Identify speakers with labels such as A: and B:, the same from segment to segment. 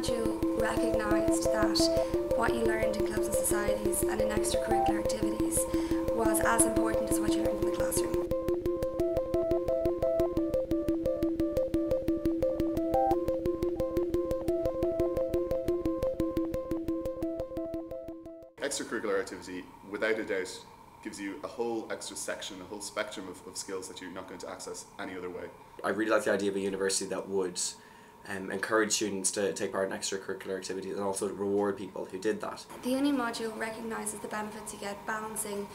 A: module recognised that what you learned in clubs and societies and in extracurricular activities was as important as what you learned in the classroom.
B: Extracurricular activity, without a doubt, gives you a whole extra section, a whole spectrum of skills that you're not going to access any other way.
C: I really like the idea of a university that would encourage students to take part in extracurricular activities and also reward people who did that.
A: The Uaneen module recognises the benefits you get balancing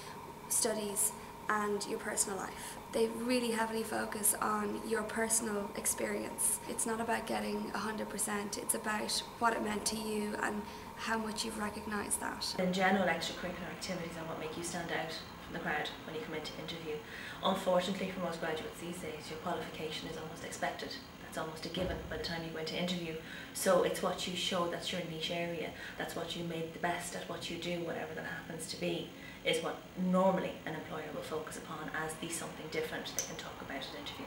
A: studies and your personal life. They really heavily focus on your personal experience. It's not about getting 100%, it's about what it meant to you and how much you've recognised that.
D: In general, extracurricular activities are what make you stand out from the crowd when you come in to interview. Unfortunately for most graduates these days, your qualification is almost expected. That's almost a given by the time you go into interview. So it's what you show, that's your niche area, that's what you made the best at what you do, whatever that happens to be, is what normally an employer will focus upon as the something different they can talk about at interview.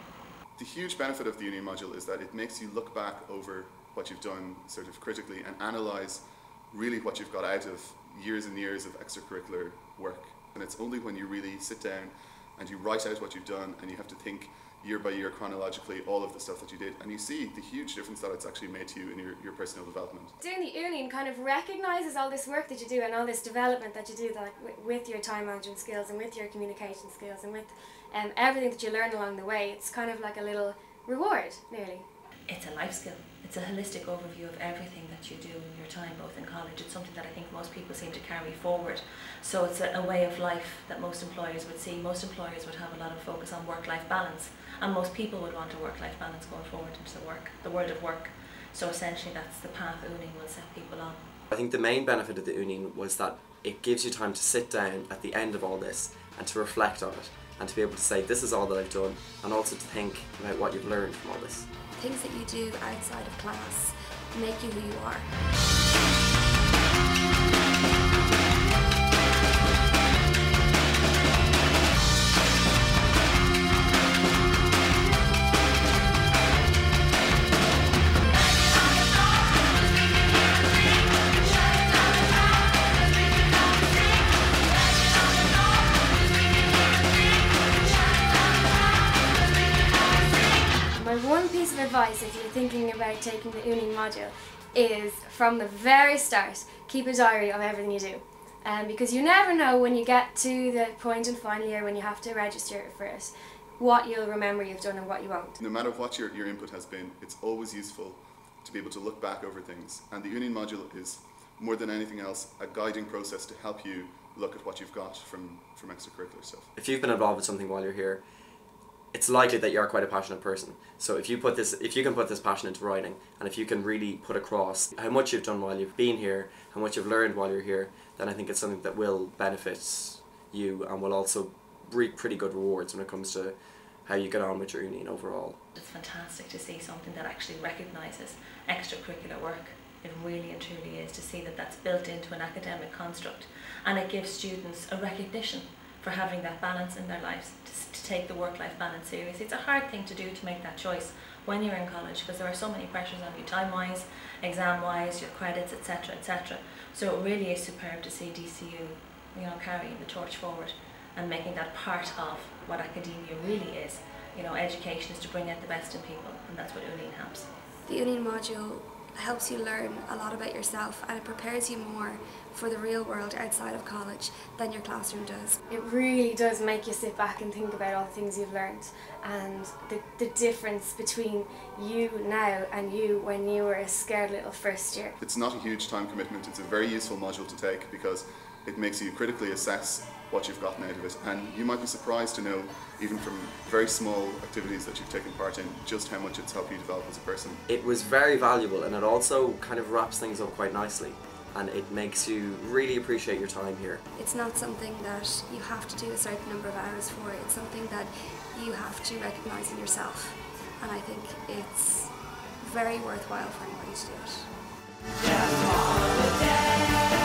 B: The huge benefit of the Uaneen module is that it makes you look back over what you've done sort of critically and analyse really what you've got out of years and years of extracurricular work. And it's only when you really sit down and you write out what you've done and you have to think year by year chronologically all of the stuff that you did, and you see the huge difference that it's actually made to you in your personal development.
E: Doing the Uaneen kind of recognises all this work that you do and all this development that you do, that with your time management skills and with your communication skills and with everything that you learn along the way. It's kind of like a little reward, nearly.
D: It's a life skill. It's a holistic overview of everything that you do in your time, both in college. It's something that I think most people seem to carry forward. So it's a way of life that most employers would see. Most employers would have a lot of focus on work-life balance, and most people would want a work-life balance going forward into the world of work. So essentially that's the path Uaneen will set people on.
C: I think the main benefit of the Uaneen was that it gives you time to sit down at the end of all this and to reflect on it, and to be able to say, this is all that I've done, and also to think about what you've learned from all this.
A: Things that you do outside of class make you who you are.
E: My one piece of advice if you're thinking about taking the Uaneen module is, from the very start, keep a diary of everything you do. Because you never know when you get to the point in final year when you have to register for it, what you'll remember you've done and what you won't.
B: No matter what your input has been, it's always useful to be able to look back over things. And the Uaneen module is, more than anything else, a guiding process to help you look at what you've got from extracurricular stuff.
C: If you've been involved with something while you're here, it's likely that you're quite a passionate person. So if you can put this passion into writing, and if you can really put across how much you've done while you've been here, how much you've learned while you're here, then I think it's something that will benefit you and will also reap pretty good rewards when it comes to how you get on with your Uaneen overall.
D: It's fantastic to see something that actually recognises extracurricular work. It really and truly is, to see that that's built into an academic construct, and it gives students a recognition for having that balance in their lives, to take the work-life balance seriously. It's a hard thing to do, to make that choice when you're in college, because there are so many pressures on you, time-wise, exam-wise, your credits, etc., etc. So it really is superb to see DCU, carrying the torch forward and making that part of what academia really is. Education is to bring out the best in people, and that's what Uaneen helps.
A: The Uaneen module helps you learn a lot about yourself, and it prepares you more for the real world outside of college than your classroom does.
E: It really does make you sit back and think about all the things you've learned, and the difference between you now and you when you were a scared little first year.
B: It's not a huge time commitment. It's a very useful module to take because it makes you critically assess what you've gotten out of it, and you might be surprised to know, even from very small activities that you've taken part in, just how much it's helped you develop as a person.
C: It was very valuable, and it also kind of wraps things up quite nicely, and it makes you really appreciate your time here.
A: It's not something that you have to do a certain number of hours for, it's something that you have to recognise in yourself, and I think it's very worthwhile for anybody to do it.